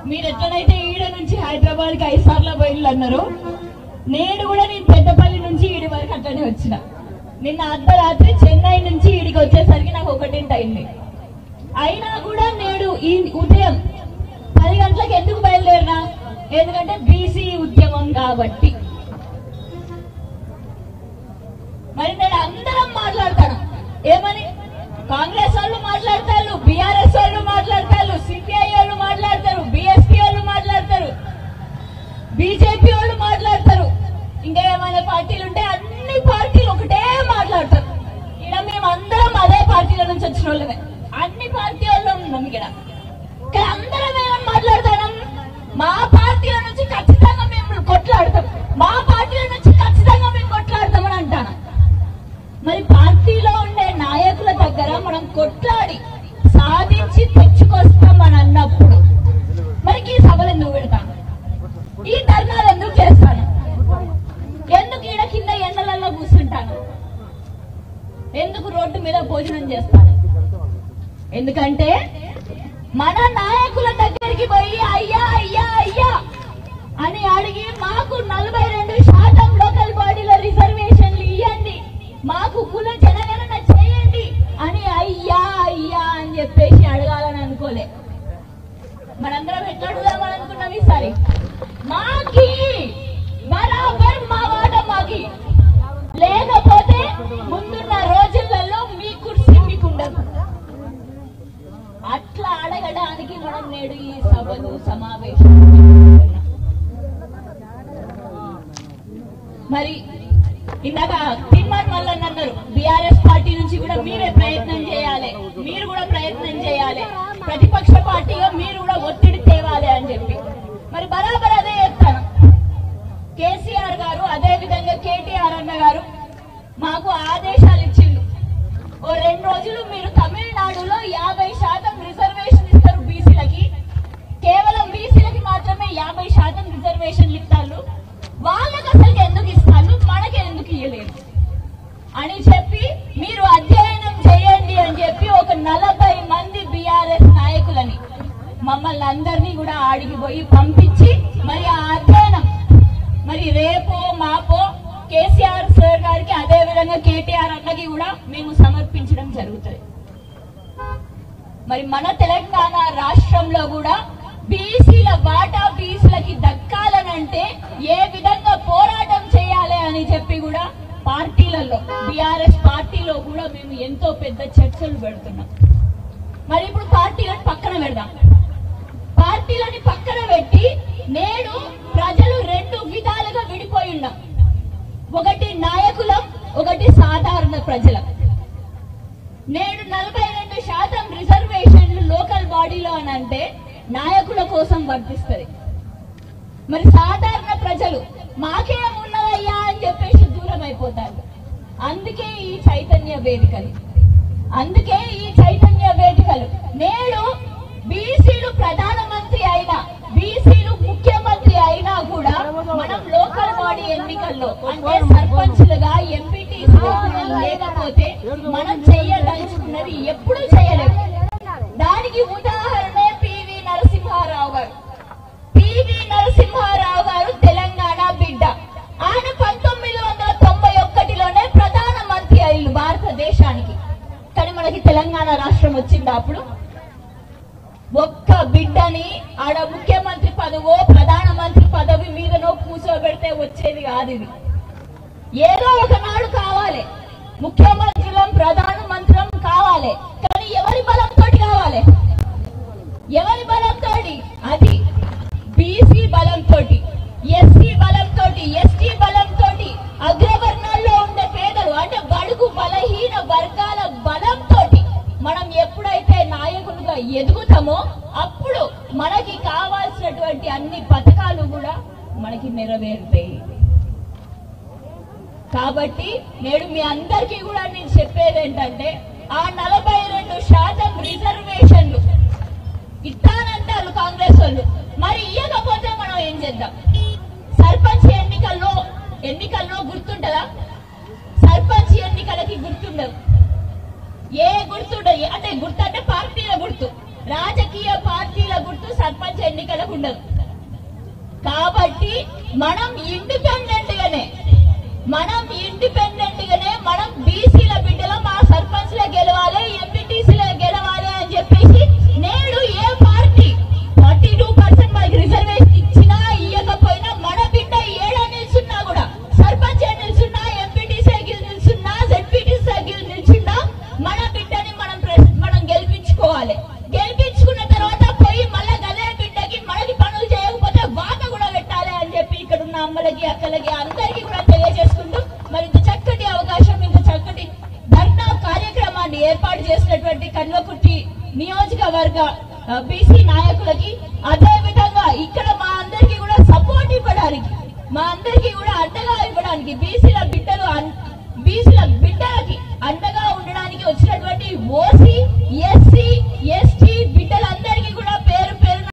మీరు ఎట్లనైతే ఈడ నుంచి హైదరాబాద్ కి 5 సార్లు పోయిళ్ళు అన్నారు, నేను కూడా నేను పెద్దపల్లి నుంచి ఈడి వరకు అట్లనే వచ్చిన. నిన్న అర్ధరాత్రి చెన్నై నుంచి ఈడికి వచ్చేసరికి నాకు 1 అయింది. అయినా కూడా నేడు ఈ ఉదయం 10 గంటలకు ఎందుకు బయలుదేరినా? ఎందుకంటే బీసీ ఉద్యమం కాబట్టి. మరి నేను అందరం మాట్లాడతాను ఏమని? కాంగ్రెస్ వాళ్ళు మాట్లాడతారు, బీఆర్ఎస్ వాళ్ళు మాట్లాడతారు, సిపిఐ వాళ్ళు మాట్లాడతారు, బీఎస్పీ వాళ్ళు మాట్లాడతారు, బీజేపీ వాళ్ళు మాట్లాడతారు, ఇంకా ఏమైనా పార్టీలు ఉంటే అన్ని పార్టీలు ఒకటే మాట్లాడతారు. ఇక్కడ మేము అందరం అదే పార్టీల నుంచి వచ్చిన వాళ్ళమే, అన్ని పార్టీ వాళ్ళు ఉన్నాం ఇక్కడ. అందరం ఏమని మాట్లాడతాం? మా పార్టీల నుంచి ఖచ్చితంగా మేము కొట్లాడతాం, మా పార్టీల నుంచి ఖచ్చితంగా మేము కొట్లాడతామని అంటాను. మరి పార్టీలో ఉండే నాయకుల దగ్గర మనం కొట్లాడి సాధించి తెచ్చుకొస్తామని అన్నప్పుడు మరి ఈ సభలు ఎందుకు పెడతాను? ఈ ధర్నాలు ఎందుకు చేస్తాను? ఎందుకు ఈడ కింద ఎండలలో కూర్చుంటాను? ఎందుకు రోడ్డు మీద భోజనం చేస్తాను? ఎందుకంటే మన నాయకుల దగ్గరికి పోయి అయ్యా అయ్యా అయ్యా అని అడిగి మాకు 42% లోకల్ బాడీలో రిజర్వేషన్లు ఇవ్వండి, మాకు కుల జనగణన చేయండి అని అయ్యా అయ్యా అని చెప్పేసి అడగాలని అనుకోలే. మనందరం ఎట్లా అడుగుదామని అనుకున్నాం ఈసారి? మాకి బరాబర్ మా వాట మాకి, లేకపోతే ముందున్న రోజులలో మీ కుర్చీ మీకు ఉండదు. అట్లా అడగడానికి మనం నేడు ఈ సభలు సమావేశాలు. మరి ఇందాక తిమ్మన్ మల్లన్న అన్నారు, బీఆర్ఎస్ పార్టీ నుంచి కూడా మీరే ప్రయత్నం చేయాలి, మీరు కూడా ప్రయత్నం చేయాలి, ప్రతిపక్ష పార్టీగా మీరు కూడా ఒత్తిడి తేవాలి అని చెప్పి. మరి బరాబర్ అదే చెప్తాను. కేసీఆర్ గారు అదే విధంగా కేటీఆర్ అన్న గారు మాకు ఆదేశాలు ఇచ్చిండు, ఓ 2 రోజులు మీరు తమిళనాడులో 50% రిజర్వేషన్ ఇస్తారు బీసీలకి, కేవలం బీసీలకి మాత్రమే 50% రిజర్వేషన్లు ఇస్తారు, వాళ్ళకి అసలు ఎందుకు ఇస్తారు, మనకి ఎందుకు ఇయ్యలేదు అని చెప్పి మీరు అధ్యయనం చేయండి అని చెప్పి ఒక 40 మంది బీఆర్ఎస్ నాయకులని మమ్మల్ని అందరినీ కూడా ఆడిగిపోయి పంపించి మరి ఆ అధ్యయనం మరి రేపో మాపో కేసీఆర్ సార్ గారికి అదే విధంగా కేటీఆర్ అన్నకి కూడా మేము సమర్పించడం జరుగుతుంది. మరి మన తెలంగాణ రాష్ట్రంలో కూడా బీసీల వాటా బీసీలకి దక్కాలనంటే ఏ విధంగా పోరాటం చేయాలి అని చెప్పి కూడా పార్టీలలో బీఆర్ఎస్ పార్టీలో కూడా మేము ఎంతో పెద్ద చర్చలు పెడుతున్నాం. మరి ఇప్పుడు పార్టీలను పక్కన పెడదాం. పార్టీలని పక్కన పెట్టి నేడు ప్రజలు 2 విధాలుగా విడిపోయి ఉన్నాం. ఒకటి నాయకులం, ఒకటి సాధారణ ప్రజలం. నేడు 42% రిజర్వేషన్లు లోకల్ బాడీలో అని అంటే నాయకుల కోసం వర్తిస్తుంది. మరి సాధారణ ప్రజలు మాకేమున్నదయ్యా అని చెప్పేసి దూరం అయిపోతారు. అందుకే ఈ చైతన్య వేదికలు నేడు బీసీలు ప్రధానమంత్రి అయినా, బీసీలు ముఖ్యమంత్రి అయినా కూడా మనం లోకల్ బాడీ ఎన్నికల్లో అంటే సర్పంచ్లుగా ఎంపీటీసీగా లేకపోతే మనం చేయదలుచుకున్నది ఎప్పుడు చేయలేము. దానికి ఉదాహరణే పివి నరసింహారావు గారు. పివి నరసింహారావు గారు తెలంగాణ బిడ్డ. ఆయన 1991లోనే ప్రధానమంత్రి అయ్యిండు భారతదేశానికి. కానీ మనకి తెలంగాణ రాష్ట్రం వచ్చింది. అప్పుడు ఒక్క బిడ్డని ఆడ ముఖ్యమంత్రి పదవో ప్రధానమంత్రి పదవి మీదనో కూర్చోబెడితే వచ్చేది కాదు. ఇది ఏదో ఒకనాడు కావాలి, ముఖ్యమంత్రులం ప్రధానమంత్రులం కావాలి. కానీ ఎవరి బలంతో కావాలి? ఎవరి బలంతో? అది బీసీ బలంతో, ఎస్సీ బలంతో, ఎస్టీ బలంతో, అగ్రవర్ణాల్లో ఉండే పేదలు అంటే బడుగు బలహీన వర్గాల బలంతో మనం ఎప్పుడైతే నాయకులుగా ఎదుగుతామో అప్పుడు మనకి కావాల్సినటువంటి అన్ని పథకాలు కూడా మనకి నెరవేరుతాయి. కాబట్టి నేడు మీ అందరికీ కూడా నేను చెప్పేది ఏంటంటే ఆ 42% రిజర్వేషన్లు ఇస్తానంటారు కాంగ్రెస్ వాళ్ళు. మరి ఇవ్వకపోతే మనం ఏం చేద్దాం? సర్పంచ్ ఎన్నికల్లో గుర్తుంటదా? సర్పంచ్ ఎన్నికలకి గుర్తుండదు. ఏ గుర్తుండదు అంటే గుర్తు అంటే పార్టీల గుర్తు, రాజకీయ పార్టీల గుర్తు సర్పంచ్ ఎన్నికలకు ఉండదు. కాబట్టి మనం ఇండిపెండెంట్ గానే మనం బీసీల బిడ్డలో మా సర్పంచ్ల గెలవాలి, ఎంపీటీసీల గెలవాలి అని చెప్పేసి నేడు ఏ పార్టీ 42% మనకి రిజర్వేషన్ ఇచ్చినా ఇవ్వకపోయినా మన బిడ్డ ఏడా నిల్చున్నా కూడా, సర్పంచ్ నిల్చున్నా, ఎంపీటీసీ నిల్చున్నా, జెడ్పీటీసీ నిల్చున్నా, మన బిడ్డని మనం గెలిపించుకోవాలి. గెలిపించుకున్న తర్వాత పోయి మళ్ళా గదే బిడ్డకి మనకి పనులు చేయకపోతే వాత కూడా పెట్టాలి అని చెప్పి ఇక్కడ ఉన్న అమ్మలకి, అక్కలకి అందరికీ కూడా తెలియజేసుకుంటూ మరి ఇంత చక్కటి అవకాశం, ఇంత చక్కటి ధర్నా కార్యక్రమాన్ని ఏర్పాటు చేసినటువంటి కల్వకుర్తి నియోజకవర్గ బీసీ నాయకులకి, అదే విధంగా ఇక్కడ మా అందరికీ కూడా సపోర్ట్ ఇవ్వడానికి, మా అందరికీ కూడా అండగా ఇవ్వడానికి, బీసీల బిడ్డలకి అండగా ఉండడానికి వచ్చినటువంటి ఓసీ